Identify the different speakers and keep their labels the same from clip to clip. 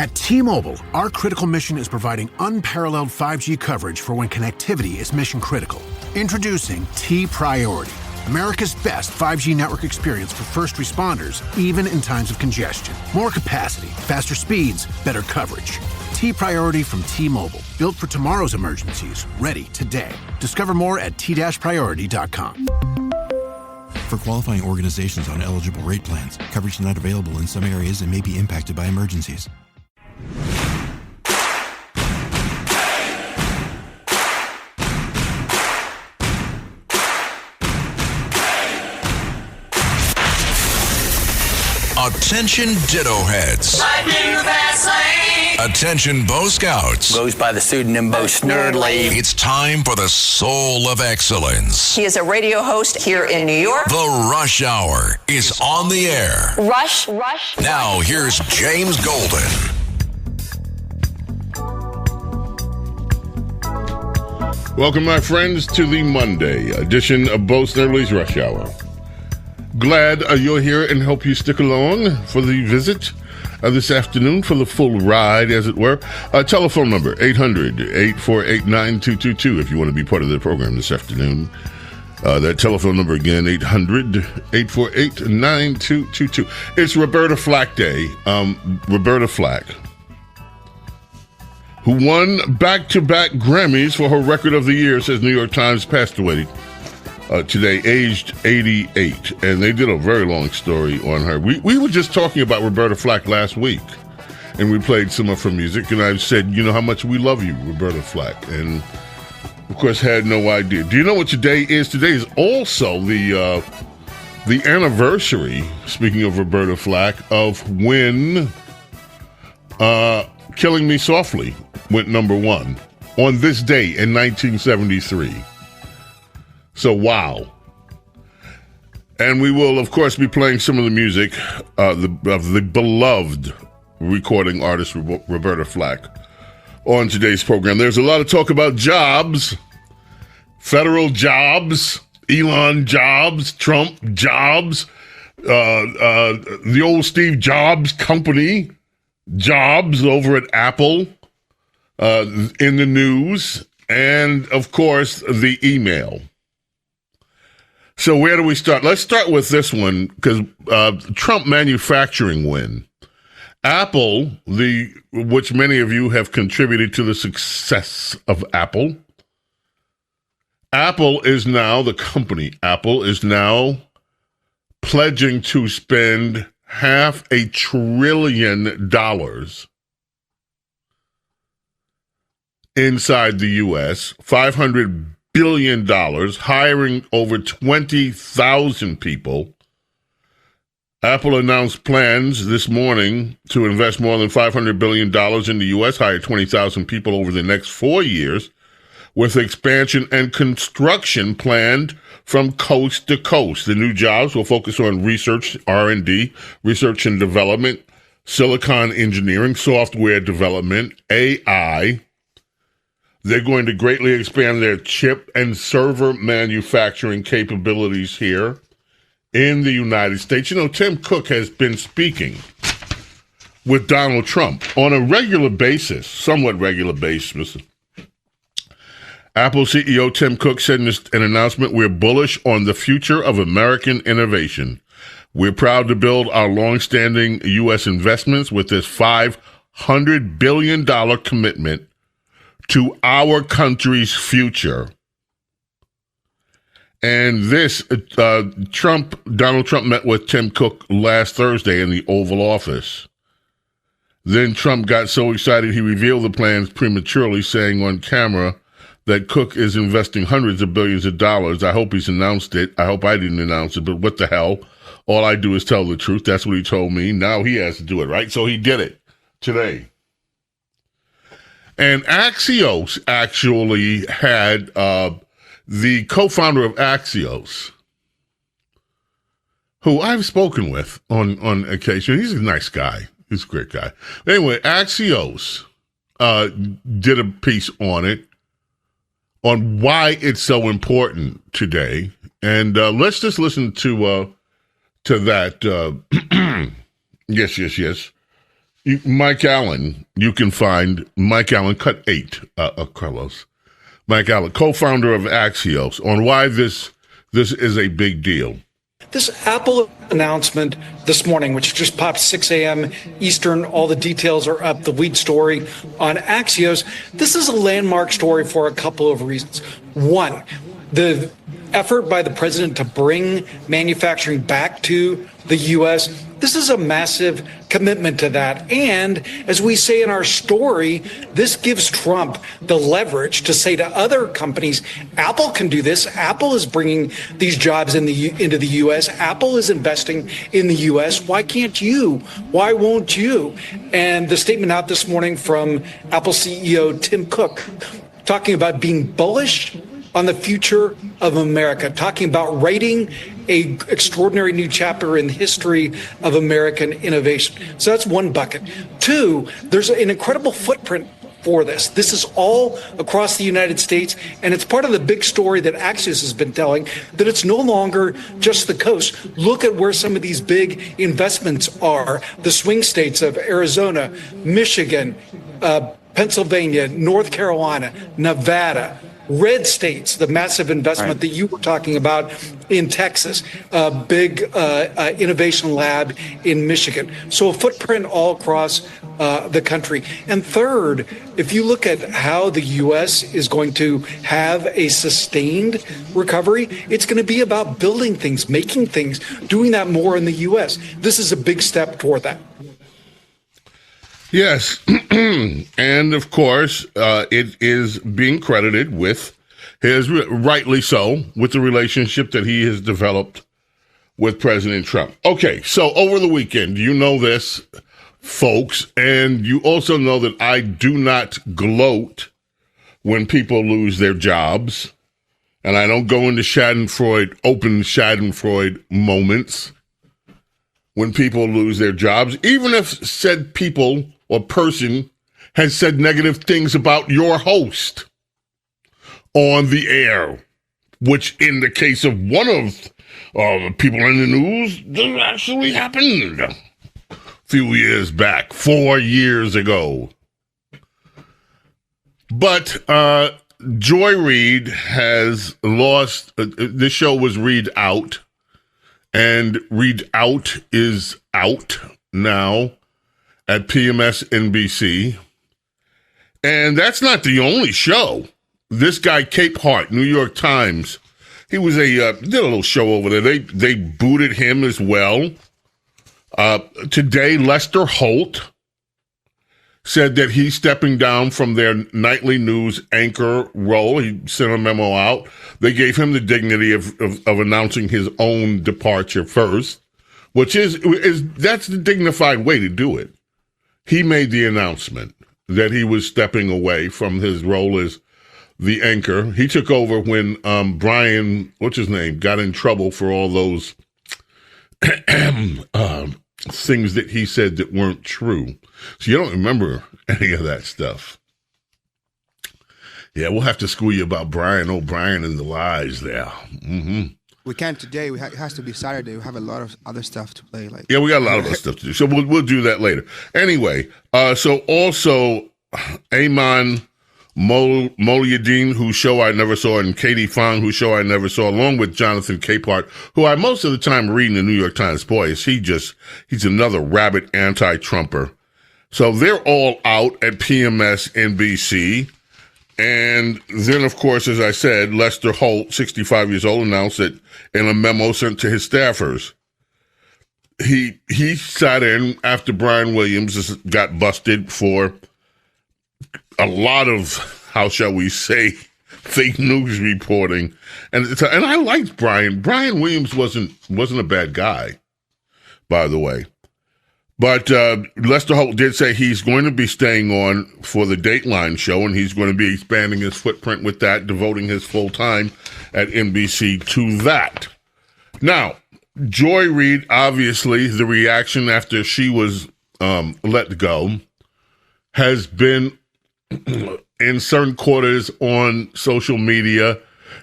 Speaker 1: At T-Mobile, our critical mission is providing unparalleled 5G coverage for when connectivity is mission critical. Introducing T-Priority, America's best 5G network experience for first responders, even in times of congestion. More capacity, faster speeds, better coverage. T-Priority from T-Mobile, built for tomorrow's emergencies, ready today. Discover more at t-priority.com.
Speaker 2: For qualifying organizations on eligible rate plans, coverage not available in some areas and may be impacted by emergencies.
Speaker 3: Attention Ditto Heads. Attention Bo Scouts.
Speaker 4: Goes by the pseudonym Bo Snerdley.
Speaker 3: It's time for the Soul of Excellence.
Speaker 5: He is a radio host here in New York.
Speaker 3: The Rush Hour is on the air.
Speaker 5: Rush.
Speaker 3: Now here's James Golden.
Speaker 6: Welcome, my friends, to the Monday edition of Bo Snerdley's Rush Hour. Glad you're here and hope you stick along for the visit this afternoon, for the full ride, as it were. Telephone number, 800-848-9222, if you want to be part of the program this afternoon. That telephone number again, 800-848-9222. It's Roberta Flack Day. Roberta Flack, who won back-to-back Grammys for her record of the year, says New York Times, passed away today, aged 88. And they did a very long story on her. We were just talking about Roberta Flack last week, and we played some of her music, and I said, you know how much we love you, Roberta Flack. And, of course, had no idea. Do you know what today is? Today is also the anniversary, speaking of Roberta Flack, of when Killing Me Softly went number one on this day in 1973. So, wow. And we will, of course, be playing some of the music of the beloved recording artist Roberta Flack on today's program. There's a lot of talk about jobs, federal jobs, Elon jobs, Trump jobs, the old Steve Jobs company jobs over at Apple in the news, and, of course, the email. So where do we start? Let's start with this one, because Trump manufacturing win. Apple, which many of you have contributed to the success of Apple. Apple is now, the company Apple is now pledging to spend $500 billion inside the U.S., $500 billion, hiring over 20,000 people. Apple announced plans this morning to invest more than $500 billion in the U.S., hire 20,000 people over the next 4 years, with expansion and construction planned from coast to coast. The new jobs will focus on research, R&D, research and development, silicon engineering, software development, AI. They're going to greatly expand their chip and server manufacturing capabilities here in the United States. You know, Tim Cook has been speaking with Donald Trump on a regular basis, somewhat regular basis. Apple CEO Tim Cook said in an announcement, "We're bullish on the future of American innovation. We're proud to build our longstanding U.S. investments with this $500 billion commitment to our country's future." And this, Donald Trump met with Tim Cook last Thursday in the Oval Office. Then Trump got so excited he revealed the plans prematurely, saying on camera that Cook is investing hundreds of billions of dollars. I hope he's announced it. I hope I didn't announce it, but what the hell? All I do is tell the truth. That's what he told me. Now he has to do it, right? So he did it today. And Axios actually had the co-founder of Axios, who I've spoken with on occasion. He's a nice guy. He's a great guy. Anyway, Axios did a piece on it, on why it's so important today. And let's just listen to that. Yes. Mike Allen, you can find Mike Allen, cut 8, Carlos. Mike Allen, co-founder of Axios, on why this is a big deal.
Speaker 7: This Apple announcement this morning, which just popped 6 a.m. Eastern, all the details are up, the lead story on Axios. This is a landmark story for a couple of reasons. One, the effort by the president to bring manufacturing back to the U.S., this is a massive commitment to that. And as we say in our story, this gives Trump the leverage to say to other companies, Apple can do this. Apple is bringing these jobs into the U.S. Apple is investing in the U.S. Why can't you? Why won't you? And the statement out this morning from Apple CEO Tim Cook, talking about being bullish on the future of America, talking about writing a extraordinary new chapter in the history of American innovation. So that's one bucket. Two, there's an incredible footprint for this. This is all across the United States, and it's part of the big story that Axios has been telling, that it's no longer just the coast. Look at where some of these big investments are. The swing states of Arizona, Michigan, Pennsylvania, North Carolina, Nevada, red states, the massive investment that you were talking about in Texas, a big innovation lab in Michigan. So a footprint all across the country. And third, if you look at how the U.S. is going to have a sustained recovery, it's going to be about building things, making things, doing that more in the U.S. This is a big step toward that.
Speaker 6: Yes, and of course, it is being credited with rightly so, with the relationship that he has developed with President Trump. Okay, so over the weekend, you know this, folks, and you also know that I do not gloat when people lose their jobs, and I don't go into open Schadenfreude moments when people lose their jobs, even if said people or person has said negative things about your host on the air, which in the case of one of the people in the news, that actually happened a few years back, 4 years ago. But Joy Reid has lost, this show was Reid Out, and Reid Out is out now at PMS NBC. And that's not the only show. This guy, Cape Hart, New York Times, he was did a little show over there. They booted him as well. Today, Lester Holt said that he's stepping down from their nightly news anchor role. He sent a memo out. They gave him the dignity of announcing his own departure first, which is that's the dignified way to do it. He made the announcement that he was stepping away from his role as the anchor. He took over when Brian, what's his name, got in trouble for all those things that he said that weren't true. So you don't remember any of that stuff. Yeah, we'll have to school you about Brian O'Brien and the lies there. Mm-hmm.
Speaker 8: We can't today. It has to be Saturday. We have a lot of other stuff to play.
Speaker 6: Yeah, we got a lot of other stuff to do. So we'll do that later. Anyway, so also Ayman Moliadine, whose show I never saw, and Katie Fong, whose show I never saw, along with Jonathan Capehart, who I most of the time read in the New York Times. Boy, is he's another rabid anti-Trumper. So they're all out at PMS NBC. And then, of course, as I said, Lester Holt, 65 years old, announced that in a memo sent to his staffers, he sat in after Brian Williams got busted for a lot of, how shall we say, fake news reporting. And I liked Brian. Brian Williams wasn't a bad guy, by the way. But Lester Holt did say he's going to be staying on for the Dateline show, and he's going to be expanding his footprint with that, devoting his full time at NBC to that. Now, Joy Reid, obviously, the reaction after she was let go has been, in certain quarters on social media,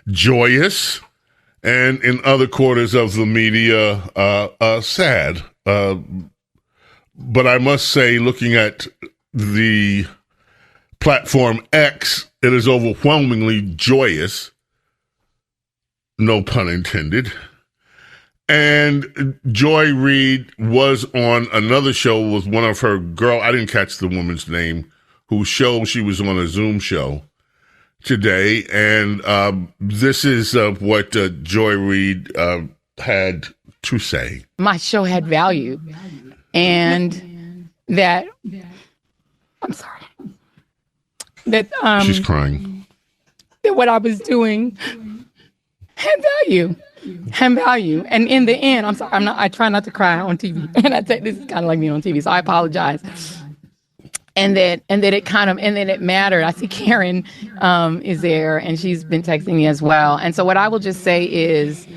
Speaker 6: joyous, and in other quarters of the media, sad. But I must say, looking at the platform X, it is overwhelmingly joyous. No pun intended. And Joy Reid was on another show with one of her I didn't catch the woman's name, whose show she was on, a Zoom show today. And this is what Joy Reid had to say.
Speaker 9: My show had value, and that, I'm sorry, that
Speaker 6: she's crying.
Speaker 9: That what I was doing had value. And in the end, I'm sorry, I try not to cry on TV. And I think this is kind of like me on TV, so I apologize. And that it mattered. I see Karen is there, and she's been texting me as well. And so what I will just say is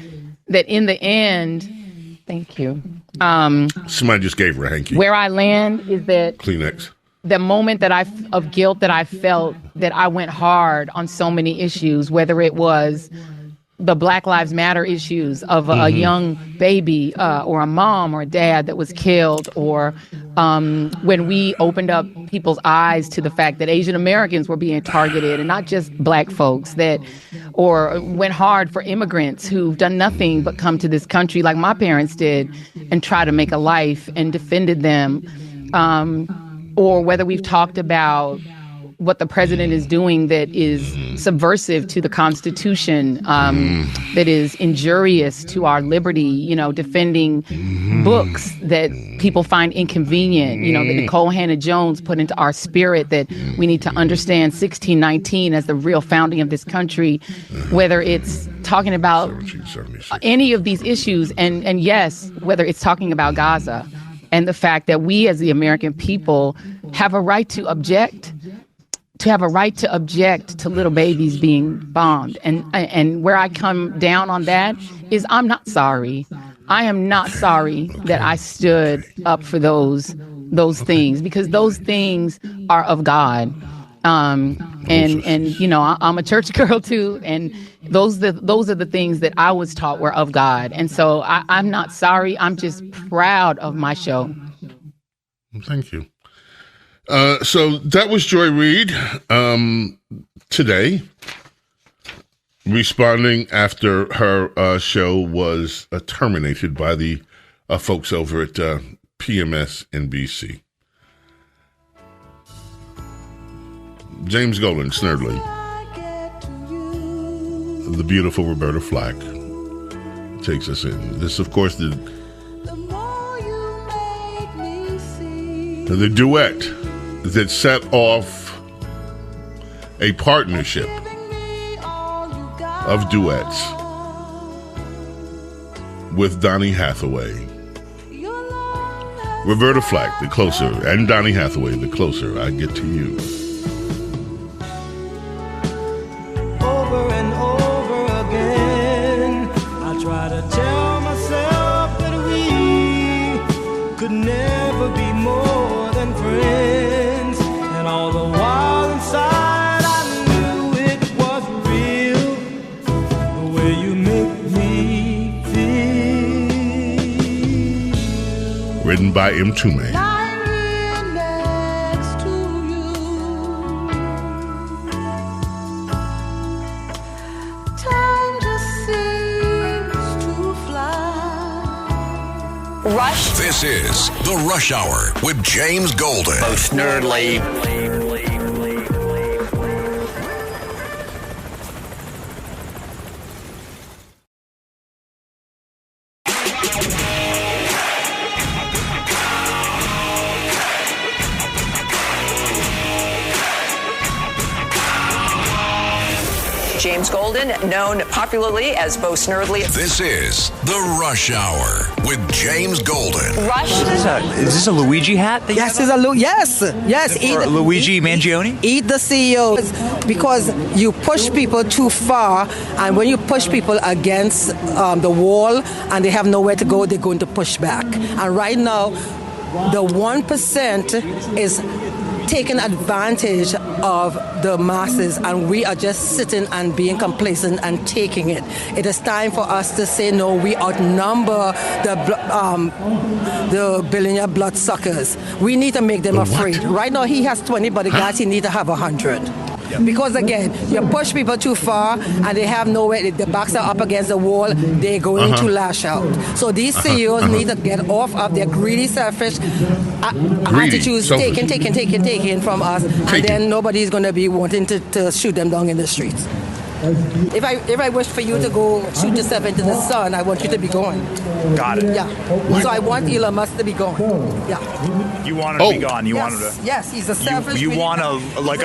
Speaker 9: that in the end, thank you.
Speaker 6: Somebody just gave her a hanky.
Speaker 9: Where I land is that
Speaker 6: Kleenex.
Speaker 9: The moment of guilt that I felt, that I went hard on so many issues, whether it was the Black Lives Matter issues of a young baby or a mom or a dad that was killed, or when we opened up people's eyes to the fact that Asian Americans were being targeted and not just Black folks, or went hard for immigrants who've done nothing but come to this country like my parents did and try to make a life and defended them, or whether we've talked about what the president is doing that is subversive to the Constitution, that is injurious to our liberty, defending books that people find inconvenient, that Nicole Hannah-Jones put into our spirit, that we need to understand 1619 as the real founding of this country, whether it's talking about any of these issues, and yes, whether it's talking about Gaza and the fact that we as the American people have a right to object to little babies being bombed. And where I come down on that is I'm not sorry. I am not sorry that I stood up for those things, because those things are of God. I'm a church girl too, and those are the things that I was taught were of God. And so I'm not sorry. I'm just proud of my show.
Speaker 6: Thank you. So that was Joy Reid today, responding after her show was terminated by the folks over at PMS NBC. James Golden, Snerdley, the beautiful Roberta Flack takes us in. This, of course, the duet that set off a partnership of duets with Donny Hathaway. Roberta Flack, The Closer, and Donny Hathaway, The Closer I Get to You.
Speaker 10: Over and over again, I try to tell myself that we could never be more than friends. And all the while inside I knew it was real, the way you make me feel.
Speaker 6: Written by M. Tume.
Speaker 10: Lying next to you, time just seems to fly.
Speaker 5: Rush.
Speaker 3: This is The Rush Hour with James Golden.
Speaker 4: Bo Snerdley.
Speaker 5: James Golden, known popularly as Bo Snerdley.
Speaker 3: This is The Rush Hour with James Golden.
Speaker 5: Rush.
Speaker 11: Is this a Luigi hat? That
Speaker 12: Yes, it's a yes.
Speaker 11: Luigi Mangione?
Speaker 12: Eat the CEO, because you push people too far, and when you push people against the wall and they have nowhere to go, they're going to push back. And right now, the 1% is taking advantage of the masses, and we are just sitting and being complacent and taking it. It is time for us to say no. We outnumber the billionaire bloodsuckers. We need to make them afraid. Right now he has 20 bodyguards. He needs to have 100. Because again, you push people too far and they have nowhere, the backs are up against the wall, they're going to lash out. So these CEOs need to get off of their greedy, selfish attitudes, taking from us, and then nobody's going to be wanting to shoot them down in the streets. If I wish for you to go shoot yourself into the sun, I want you to be going.
Speaker 11: Got it.
Speaker 12: Yeah. So I want Elon Musk to be going. Yeah.
Speaker 11: You want him to be gone. You want him to.
Speaker 12: Yes, he's a selfish.
Speaker 11: You want a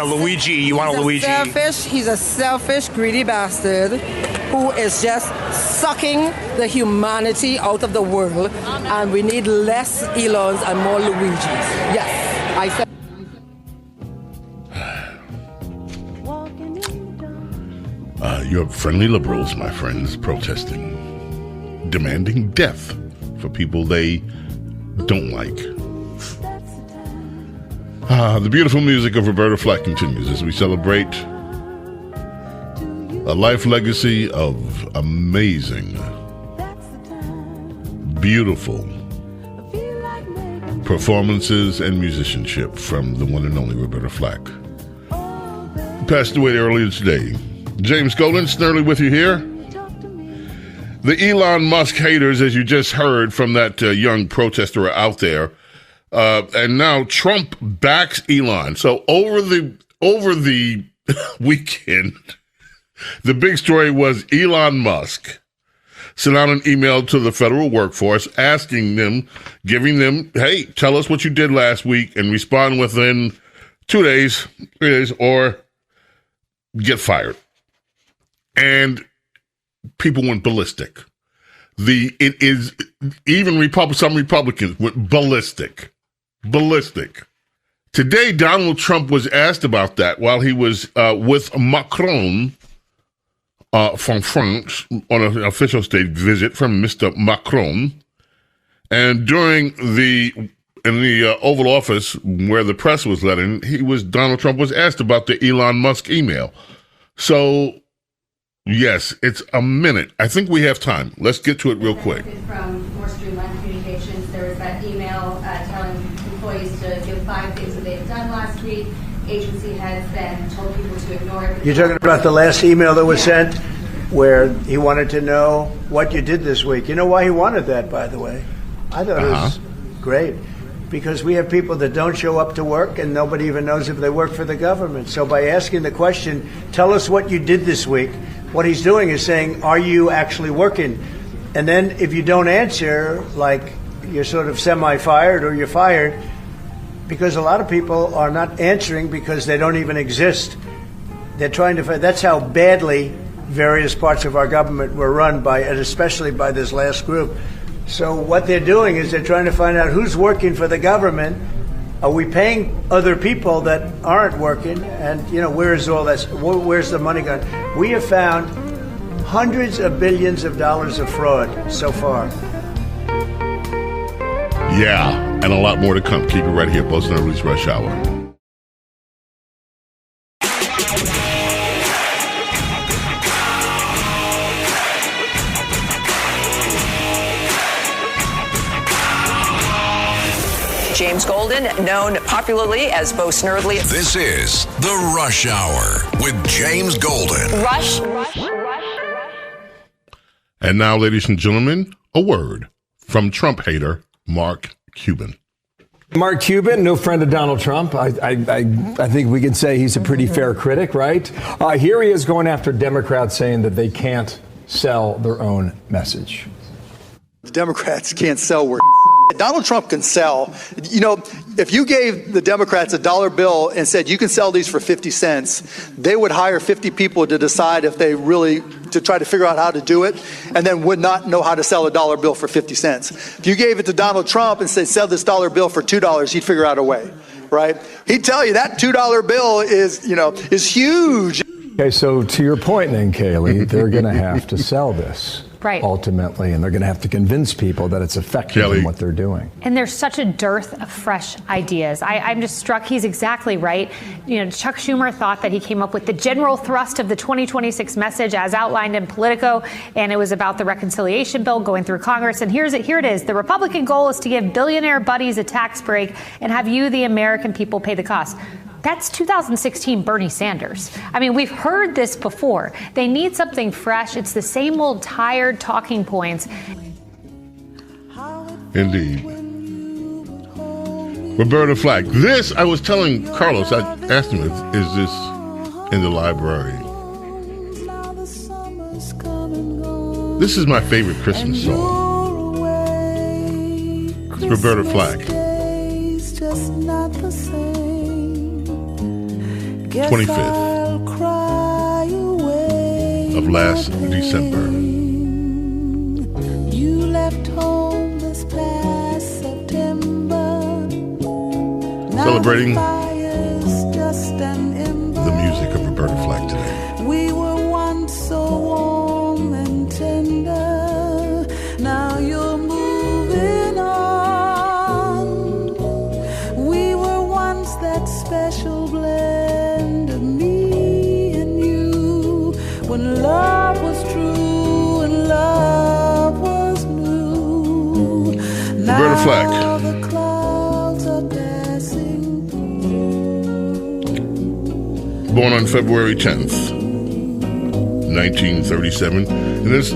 Speaker 11: Luigi. You want a Luigi.
Speaker 12: He's a selfish, greedy bastard who is just sucking the humanity out of the world, and we need less Elons and more Luigis. Yes, I said.
Speaker 6: Your friendly liberals, my friends, protesting, demanding death for people they don't like. The beautiful music of Roberta Flack continues as we celebrate a life legacy of amazing, beautiful performances and musicianship from the one and only Roberta Flack. Passed away earlier today. James Golden, Snerdley with you here. The Elon Musk haters, as you just heard from that young protester out there, and now Trump backs Elon. So over the weekend, the big story was Elon Musk sent out an email to the federal workforce asking them, giving them, hey, tell us what you did last week and respond within 2 days, 3 days, or get fired. And people went ballistic. Some Republicans went ballistic. Today, Donald Trump was asked about that while he was with Macron from France on an official state visit from Mr. Macron. And during in the Oval Office where the press was let in, Donald Trump was asked about the Elon Musk email. So, yes, it's a minute. I think we have time. Let's get to it real quick.
Speaker 13: From more streamlined communications, there was that email telling employees to give 5 things that they had done last week. Agency heads then told people to ignore it.
Speaker 14: You're talking about the last email that was sent where he wanted to know what you did this week. You know why he wanted that, by the way? I thought it was great. Because we have people that don't show up to work and nobody even knows if they work for the government. So by asking the question, tell us what you did this week, what he's doing is saying, are you actually working? And then if you don't answer, like you're sort of semi-fired or you're fired, because a lot of people are not answering because they don't even exist. They're trying to find, that's how badly various parts of our government were run by, and especially by this last group. So what they're doing is they're trying to find out who's working for the government. Are we paying other people that aren't working? And, where is all that? Where's the money going? We have found hundreds of billions of dollars of fraud so far.
Speaker 6: Yeah, and a lot more to come. Keep it right here. Bo Snerdley's Rush Hour.
Speaker 5: James Golden, known popularly as Bo Snerdley.
Speaker 3: This is The Rush Hour with James Golden.
Speaker 5: Rush.
Speaker 6: And now, ladies and gentlemen, a word from Trump hater Mark Cuban.
Speaker 15: Mark Cuban, no friend of Donald Trump. I think we can say he's a pretty fair critic, right? Here he is going after Democrats, saying that they can't sell their own message.
Speaker 16: The Democrats can't sell word. Donald Trump can sell. If you gave the Democrats a dollar bill and said you can sell these for 50 cents, they would hire 50 people to decide if they really, to try to figure out how to do it, and then would not know how to sell a dollar bill for 50 cents. If you gave it to Donald Trump and said sell this dollar bill for $2, he'd figure out a way, right? He'd tell you that $2 bill is huge.
Speaker 15: Okay, so to your point then, Kaylee, they're going to have to sell this.
Speaker 17: Right.
Speaker 15: ultimately, and they're going to have to convince people that it's effective in what they're doing.
Speaker 17: And there's such a dearth of fresh ideas. I'm just struck. He's exactly right. You know, Chuck Schumer thought that he came up with the general thrust of the 2026 message as outlined in Politico, and it was about the reconciliation bill going through Congress. And here it is. The Republican goal is to give billionaire buddies a tax break and have you, the American people, pay the cost. That's 2016 Bernie Sanders. I mean, we've heard this before. They need something fresh. It's the same old tired talking points.
Speaker 6: Indeed. Roberta Flack. This, I was telling Carlos, I asked him, is this in the library? This is my favorite Christmas song. It's Roberta Flack. 25th of last December.
Speaker 10: You left home this past September.
Speaker 6: Celebrating the music of Roberta Flack today.
Speaker 10: We were once so warm and tender. Now you're moving on. We were once that special blend of me and you. When love was true and love was new.
Speaker 6: Roberta Flack.
Speaker 10: The clouds are passing through.
Speaker 6: Born on February 10th, 1937. And it's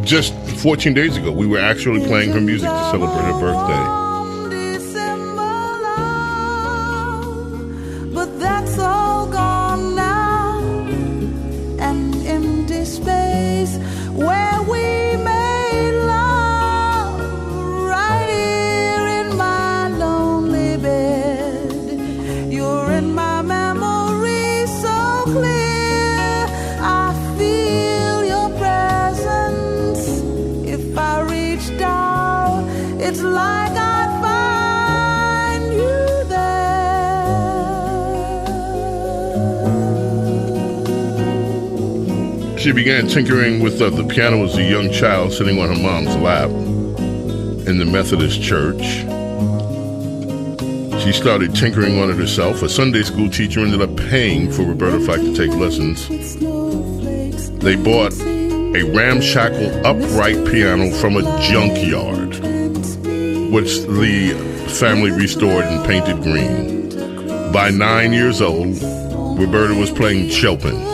Speaker 6: just 14 days ago, we were actually playing her music to celebrate her birthday.
Speaker 10: But that's all gone now. An empty space where we made love right here in my lonely bed. You're in my memory so clear. I feel your presence. If I reach down, it's like I'd find you there.
Speaker 6: She began tinkering with the piano as a young child, sitting on her mom's lap in the Methodist church. She started tinkering on it herself. A Sunday school teacher ended up paying for Roberta Flack to take lessons. They bought a ramshackle upright piano from a junkyard, which the family restored and painted green. By 9 years old, Roberta was playing Chopin.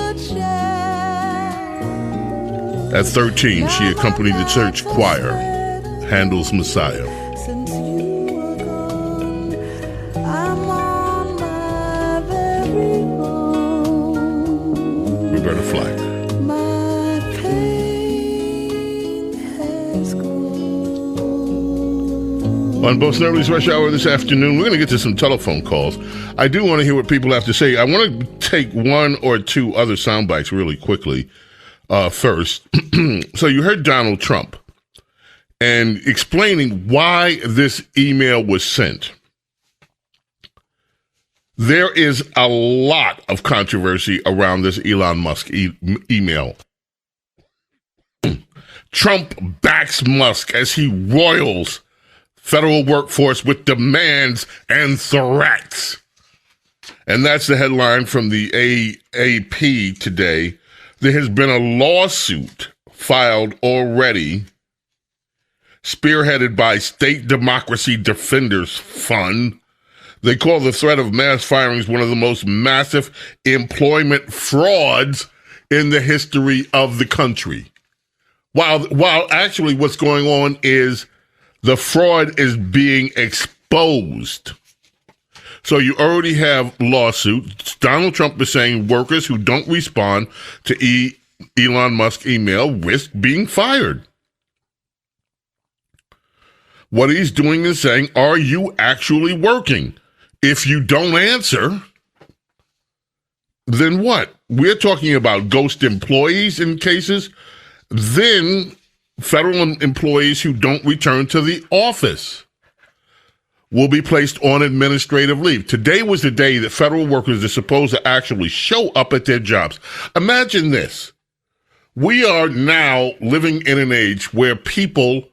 Speaker 6: At 13, she accompanied the church choir, Handel's Messiah.
Speaker 10: Since you were gone, I'm on my very own.
Speaker 6: Roberta Flack.
Speaker 10: My pain has grown.
Speaker 6: On Bo Snerdley's Rush Hour this afternoon, we're going to get to some telephone calls. I do want to hear what people have to say. I want to take one or two other sound bites really quickly first. So you heard Donald Trump and explaining why this email was sent. There is a lot of controversy around this Elon Musk email. Trump backs Musk as he roils federal workforce with demands and threats. And that's the headline from the AAP today. There has been a lawsuit filed already, spearheaded by State Democracy Defenders Fund. They call the threat of mass firings one of the most massive employment frauds in the history of the country. While actually what's going on is the fraud is being exposed. So you already have lawsuits. Donald Trump is saying workers who don't respond to Elon Musk email risk being fired. What he's doing is saying, are you actually working? If you don't answer, then what? We're talking about ghost employees in cases, then federal employees who don't return to the office will be placed on administrative leave. Today was the day that federal workers are supposed to actually show up at their jobs. Imagine this. We are now living in an age where people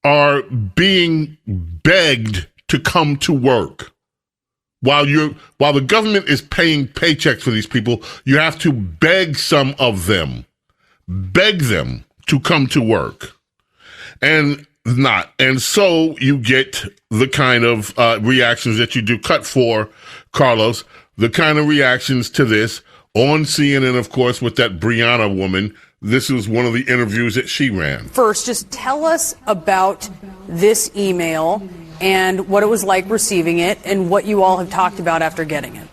Speaker 6: are being begged to come to work. While the government is paying paychecks for these people, you have to beg some of them. Beg them to come to work. And so you get the kind of reactions that you do. Cut for, Carlos, the kind of reactions to this on CNN, of course, with that Brianna woman. This is one of the interviews that she ran.
Speaker 18: First, just tell us about this email and what it was like receiving it and what you all have talked about after getting it.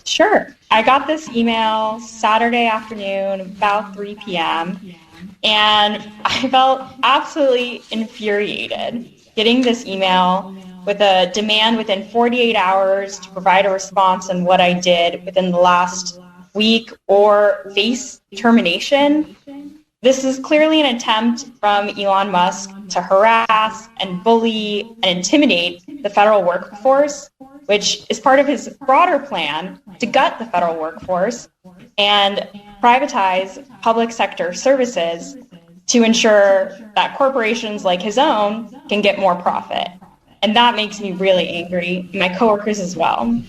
Speaker 19: Sure. I got this email Saturday afternoon, about 3 p.m., and I felt absolutely infuriated getting this email with a demand within 48 hours to provide a response on what I did within the last week or face termination. This is clearly an attempt from Elon Musk to harass and bully and intimidate the federal workforce, which is part of his broader plan to gut the federal workforce and privatize public sector services to ensure that corporations like his own can get more profit. And that makes me really angry, my coworkers as well.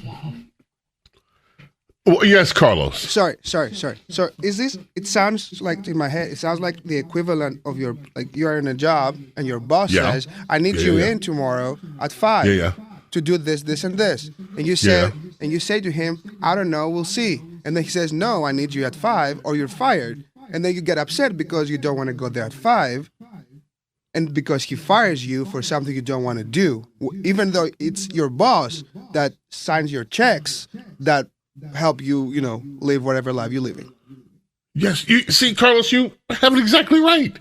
Speaker 6: Well, yes, Carlos.
Speaker 8: Sorry. So is this, it sounds like in my head, it sounds like the equivalent of your, like you're in a job and your boss says, I need you in tomorrow at 5 to do this, this, and this. And you say to him, I don't know, we'll see. And then he says, no, I need you at 5 or you're fired. And then you get upset because you don't want to go there at 5. And because he fires you for something you don't want to do, even though it's your boss that signs your checks that help you, live whatever life you're living.
Speaker 6: Yes, you see, Carlos, you have it exactly right.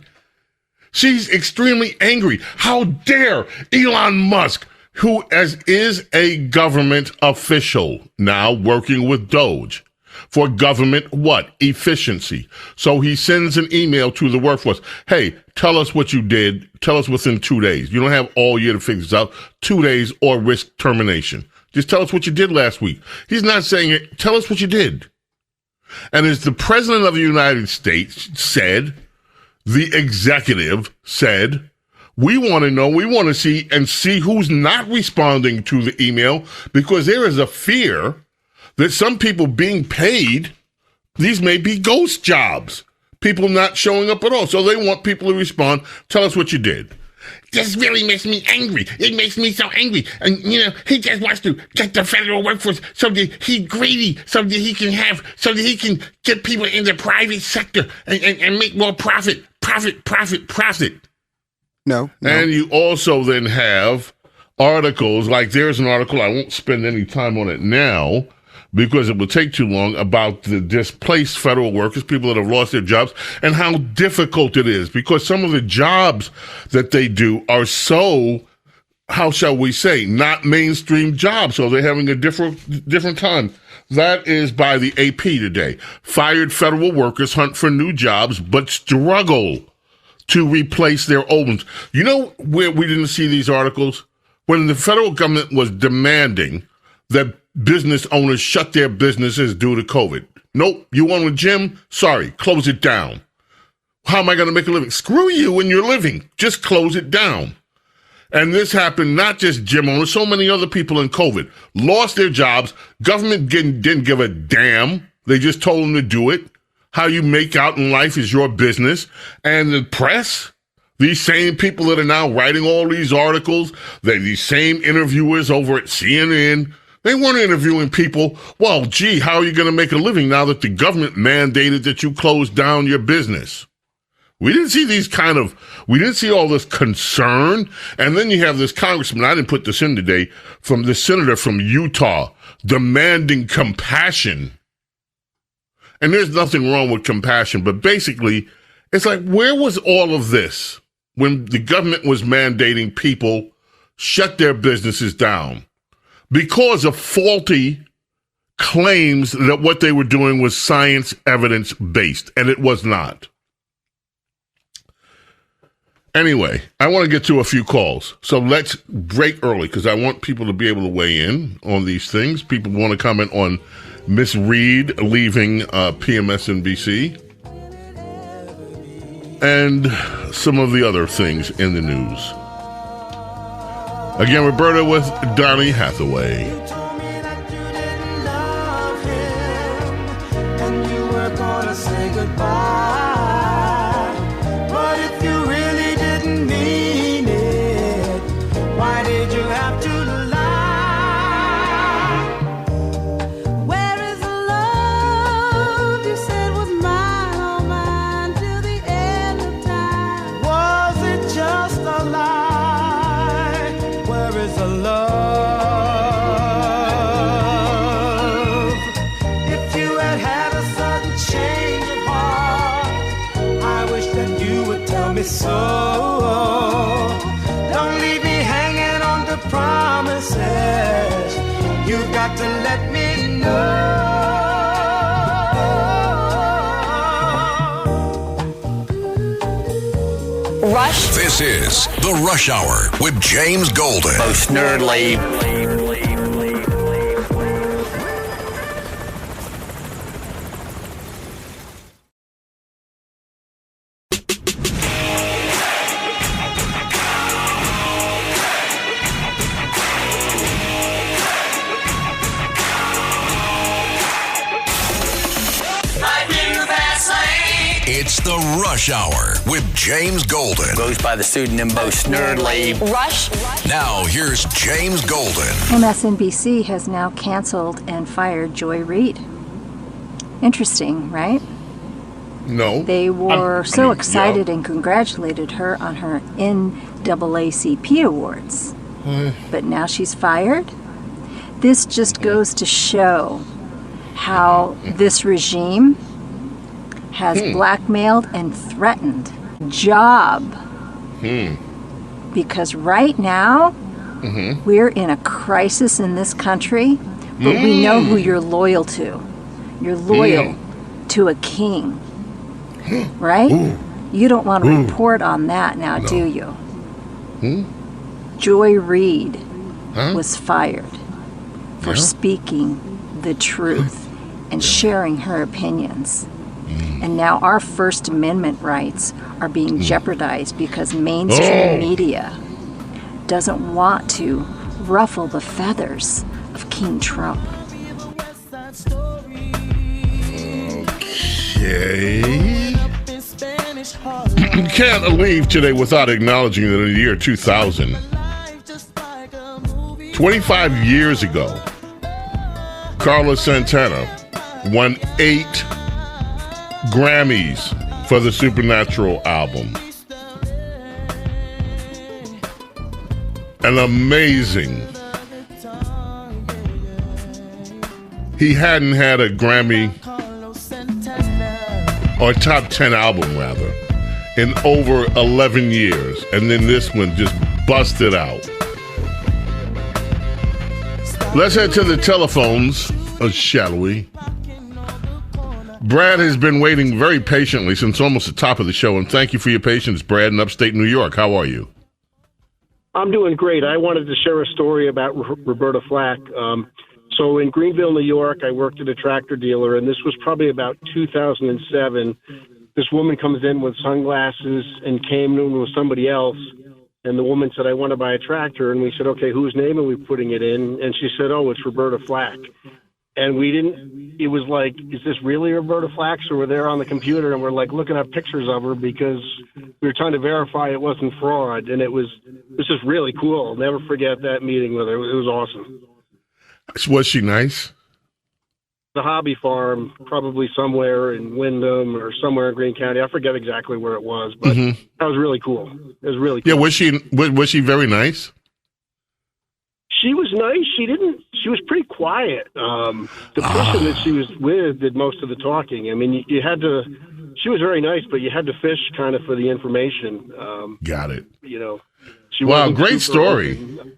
Speaker 6: She's extremely angry. How dare Elon Musk, who is a government official now working with Doge for government what? Efficiency. So he sends an email to the workforce. Hey, tell us what you did. Tell us within 2 days. You don't have all year to figure this out. 2 days or risk termination. Just tell us what you did last week. He's not saying it. Tell us what you did. And as the president of the United States said, the executive said, we want to know, we want to see who's not responding to the email, because there is a fear that some people being paid, these may be ghost jobs, people not showing up at all. So they want people to respond. Tell us what you did. This really makes me angry. It makes me so angry. And, he just wants to get the federal workforce so that he's greedy, so that he can get people in the private sector and make more profit.
Speaker 8: No.
Speaker 6: And you also then have articles, like there's an article, I won't spend any time on it now, because it will take too long, about the displaced federal workers, people that have lost their jobs, and how difficult it is, because some of the jobs that they do are so, how shall we say, not mainstream jobs, so they're having a different time. That is by the AP today. Fired federal workers hunt for new jobs, but struggle to replace their old ones. You know where we didn't see these articles? When the federal government was demanding that business owners shut their businesses due to COVID. Nope, you want a gym? Sorry, close it down. How am I going to make a living? Screw you and your living. Just close it down. And this happened, not just gym owners, so many other people in COVID lost their jobs. Government didn't give a damn. They just told them to do it. How you make out in life is your business. And the press, these same people that are now writing all these articles, these same interviewers over at CNN, they weren't interviewing people, well, gee, how are you going to make a living now that the government mandated that you close down your business? We didn't see all this concern. And then you have this congressman, I didn't put this in today, from the senator from Utah, demanding compassion. And there's nothing wrong with compassion, but basically, it's like, where was all of this when the government was mandating people shut their businesses down because of faulty claims that what they were doing was science evidence based, and it was not. Anyway, I want to get to a few calls. So let's break early because I want people to be able to weigh in on these things. People want to comment on Miss Reed leaving PMSNBC, and some of the other things in the news. Again, Roberta with Donny Hathaway.
Speaker 10: And you were gonna say goodbye. But if you really didn't mean it, why did you have to lie? Where is the love you said was mine, oh mine, till the end of time? Was it just a lie? Where is the love? If you had had a sudden change of heart, I wish that you would tell me so. Don't leave me hanging on to promises. You've got to let me know.
Speaker 3: Rush. This is The Rush Hour with James Golden.
Speaker 4: Bo Snerdley.
Speaker 3: It's The Rush Hour with James Golden.
Speaker 4: Goes by the pseudonym Bo Snerdley.
Speaker 5: Rush.
Speaker 3: Now, here's James Golden.
Speaker 20: MSNBC has now canceled and fired Joy Reid. Interesting, right?
Speaker 6: No.
Speaker 20: They were so excited and congratulated her on her NAACP awards. But now she's fired? This just goes to show how this regime has blackmailed and threatened job. Because right now, we're in a crisis in this country, but we know who you're loyal to. You're loyal to a king, right? You don't want to report on that now, do you? Joy Reid was fired for speaking the truth and sharing her opinions. And now our First Amendment rights are being jeopardized because mainstream media doesn't want to ruffle the feathers of King Trump.
Speaker 6: Okay. You can't leave today without acknowledging that in the year 2000, 25 years ago, Carlos Santana won 8 Grammys for the Supernatural album. An amazing. He hadn't had a Grammy or top 10 album rather in over 11 years, and then this one just busted out. Let's head to the telephones, shall we? Brad has been waiting very patiently since almost the top of the show, and thank you for your patience, Brad, in upstate New York. How are you?
Speaker 21: I'm doing great. I wanted to share a story about Roberta Flack. So in Greenville, New York, I worked at a tractor dealer, and this was probably about 2007. This woman comes in with sunglasses and came in with somebody else, and the woman said, I want to buy a tractor. And we said, okay, whose name are we putting it in? And she said, oh, it's Roberta Flack. And we didn't, it was like, is this really Roberta Flack? So we're there on the computer and we're like looking up pictures of her because we were trying to verify it wasn't fraud. And it was just really cool. I'll never forget that meeting with her. It was awesome.
Speaker 6: Was she nice?
Speaker 21: The hobby farm, probably somewhere in Windham or somewhere in Greene County. I forget exactly where it was, but that was really cool. It was really cool.
Speaker 6: Yeah, was she very nice?
Speaker 21: She was nice. She was pretty quiet. The person that she was with did most of the talking. I mean, you had to, she was very nice, but you had to fish kind of for the information.
Speaker 6: Got it.
Speaker 21: You know,
Speaker 6: wow, great story. Open.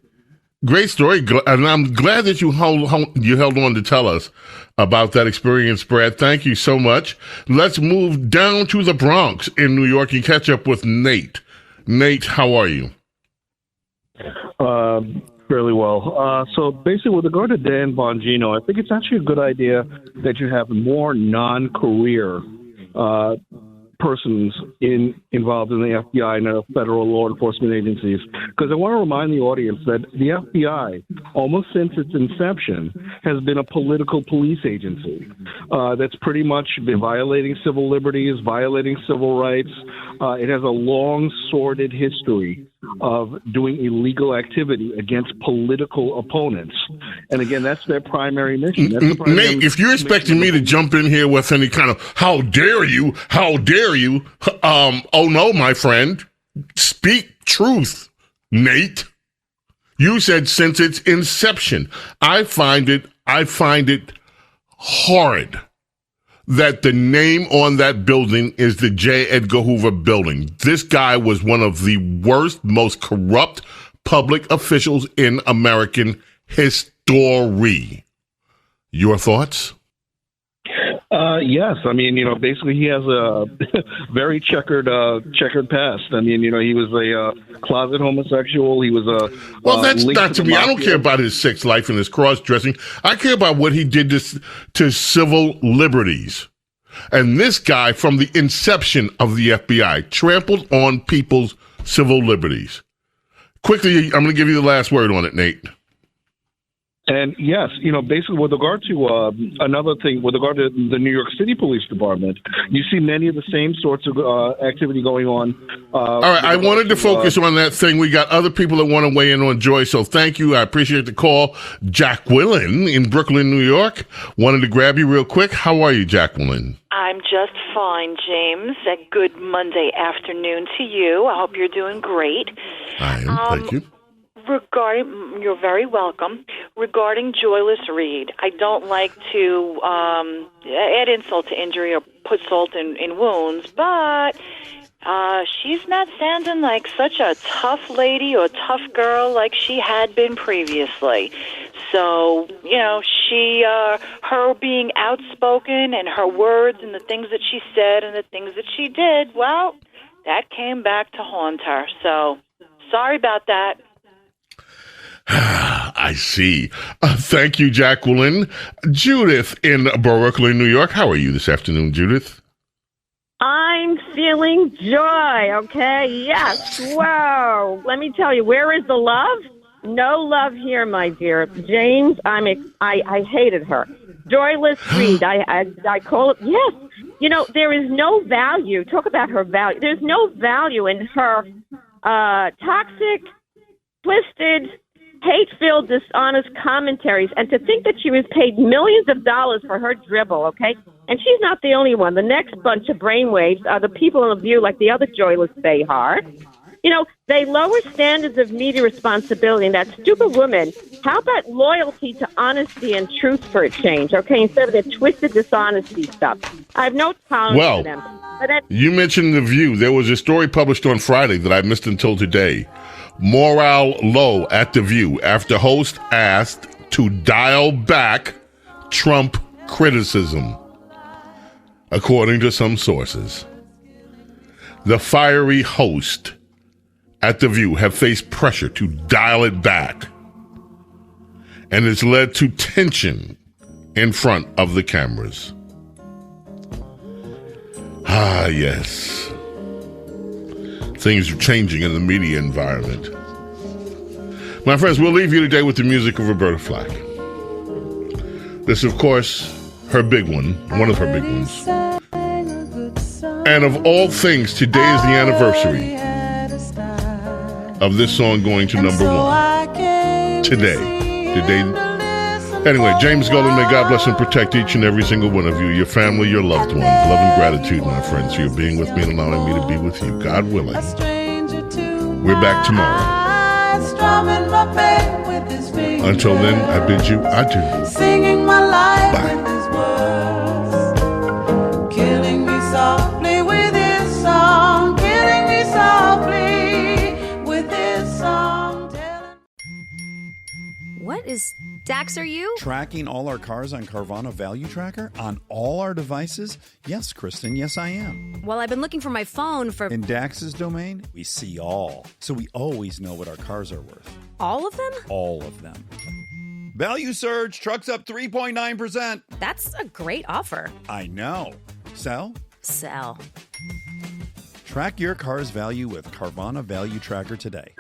Speaker 6: Great story. And I'm glad that you held on to tell us about that experience, Brad. Thank you so much. Let's move down to the Bronx in New York and catch up with Nate. Nate, how are you?
Speaker 1: Fairly well. So basically, with regard to Dan Bongino, I think it's actually a good idea that you have more non-career persons involved in the FBI and other federal law enforcement agencies. Because I want to remind the audience that the FBI, almost since its inception, has been a political police agency that's pretty much been violating civil liberties, violating civil rights. It has a long, sordid history of doing illegal activity against political opponents. And again, that's their primary mission. That's the primary
Speaker 6: Nate, if you're expecting me to jump in here with any kind of, how dare you, oh no, my friend, speak truth, Nate. You said since its inception. I find it horrid that the name on that building is the J. Edgar Hoover building. This guy was one of the worst, most corrupt public officials in American history. Your thoughts?
Speaker 1: Yes. I mean, basically he has a very checkered past. I mean, he was a closet homosexual. He was a...
Speaker 6: Well, that's not to me. I don't care about his sex life and his cross-dressing. I care about what he did to civil liberties. And this guy, from the inception of the FBI, trampled on people's civil liberties. Quickly, I'm going to give you the last word on it, Nate.
Speaker 1: And yes, basically with regard to another thing, with regard to the New York City Police Department, you see many of the same sorts of activity going on.
Speaker 6: All right, I wanted to focus on that thing. We got other people that want to weigh in on Joy, so thank you. I appreciate the call. Jacqueline in Brooklyn, New York, wanted to grab you real quick. How are you, Jacqueline?
Speaker 22: I'm just fine, James. A good Monday afternoon to you. I hope you're doing great.
Speaker 6: I am, thank you.
Speaker 22: You're very welcome. Regarding Joyless Reed, I don't like to add insult to injury or put salt in wounds, but she's not sounding like such a tough lady or tough girl like she had been previously. So, her being outspoken and her words and the things that she said and the things that she did, well, that came back to haunt her. So, sorry about that.
Speaker 6: I see. Thank you, Jacqueline. Judith in Brooklyn, New York. How are you this afternoon, Judith?
Speaker 23: I'm feeling joy, okay? Yes. Whoa. Let me tell you, where is the love? No love here, my dear. James, I hated her. Joyless Reed, I call it, yes. There is no value. Talk about her value. There's no value in her toxic, twisted, hate-filled, dishonest commentaries, and to think that she was paid millions of dollars for her dribble, okay? And she's not the only one. The next bunch of brainwaves are the people in the View, like the other joyless Behar. They lower standards of media responsibility, and that stupid woman, how about loyalty to honesty and truth for a change, okay, instead of their twisted dishonesty stuff? I have no tolerance for them.
Speaker 6: You mentioned The View. There was a story published on Friday that I missed until today. Morale low at The View after host asked to dial back Trump criticism, according to some sources. The fiery host at The View have faced pressure to dial it back, and it's led to tension in front of the cameras. Ah, yes. Things are changing in the media environment. My friends, we'll leave you today with the music of Roberta Flack. This is, of course, her big one of her big ones. And of all things, today is the anniversary of this song going to number one. Today. Anyway, James Golden, may God bless and protect each and every single one of you, your family, your loved ones. Love and gratitude, my friends, for your being with me and allowing me to be with you. God willing. We're back tomorrow. Until then, I bid you adieu.
Speaker 10: Singing my life
Speaker 6: Bye.
Speaker 10: with his words, killing me softly with his song, killing me softly with his song.
Speaker 24: What is Dax, are you?
Speaker 25: Tracking all our cars on Carvana Value Tracker on all our devices? Yes, Kristen, yes I am.
Speaker 24: Well, I've been looking for my phone for...
Speaker 25: In Dax's domain, we see all. So we always know what our cars are worth.
Speaker 2: All of them?
Speaker 25: All of them. Value surge, trucks up 3.9%.
Speaker 2: That's a great offer.
Speaker 25: I know. Sell?
Speaker 2: Sell.
Speaker 25: Track your car's value with Carvana Value Tracker today.